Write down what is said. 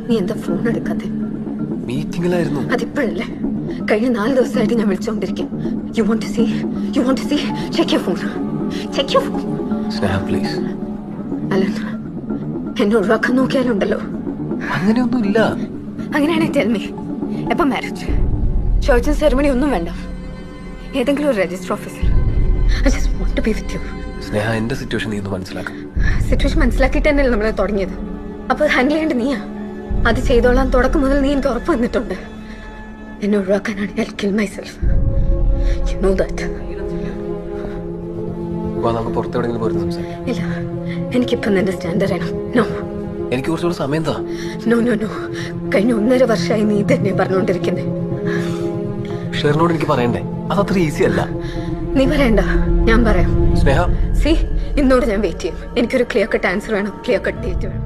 നീ എന്താ ഫോൺ എടുക്കാതെ? മീറ്റിംഗിലായിരുന്നു. അതിപ്പോഴല്ലേ? കഴിഞ്ഞ 4 ദിവസമായിട്ട് ഞാൻ വിളിച്ചോണ്ടിരിക്കും. You want to see check your phone. Sneha please. Alan, എന്നെ ഒഴിവാക്കാൻ നോക്കിയാലുണ്ടല്ലോ. അങ്ങനെയൊന്നും ഇല്ല. അങ്ങനെയാണെങ്കിൽ ടെൽ മീ, എപ്പം മാരേജ്? ചർച്ചും സെറമണി ഒന്നും വേണ്ട. ഏതെങ്കിലും ഒരു രജിസ്റ്റർ ഓഫീസിൽ. I just want to be with you. Sneha, എന്റെ സിറ്റുവേഷൻ നീ ഒന്ന് മനസ്സിലാക്കാം. സിറ്റുവേഷൻ മനസ്സിലാക്കിയിട്ട് തന്നെയല്ലേ നമ്മളെ തുടങ്ങിയത്. അപ്പൊ ഹാൻഡിൽ ചെയ്യേണ്ട നീയാ. അത് ചെയ്തോളാൻ തുടക്കം മുതൽ നീ എനിക്ക് ഉറപ്പ് വന്നിട്ടുണ്ട്. എന്നെ ഒഴിവാക്കാനാണ് I kill myself. You know that. നമുക്ക് പുറത്തെവിടെയെങ്കിലും പോയിരുന്നു സംസാരിക്കാം. ഇല്ല, എനിക്കിപ്പം നിന്റെ സ്റ്റാൻഡേർഡ് ആണ്. നോ, എനിക്ക് കുറച്ചുകൂടെ സമയം താ. No no no. കഴിഞ്ഞ 1.5 വർഷമായി നീ തന്നെ പറഞ്ഞുകൊണ്ടിരിക്കുന്നേ. ഷെറിനോട് എനിക്ക് പറയണ്ടേ? അതത്ര ഈസി അല്ല. നീ പറയണ്ട, ഞാൻ പറയാം. സ്നേഹ, സി, ഇന്നോട് ഞാൻ വെയിറ്റ് ചെയ്യും. എനിക്കൊരു ക്ലിയർ കട്ട് ആൻസർ വേണം, ക്ലിയർ കട്ട് ഡേറ്റ് വേണം.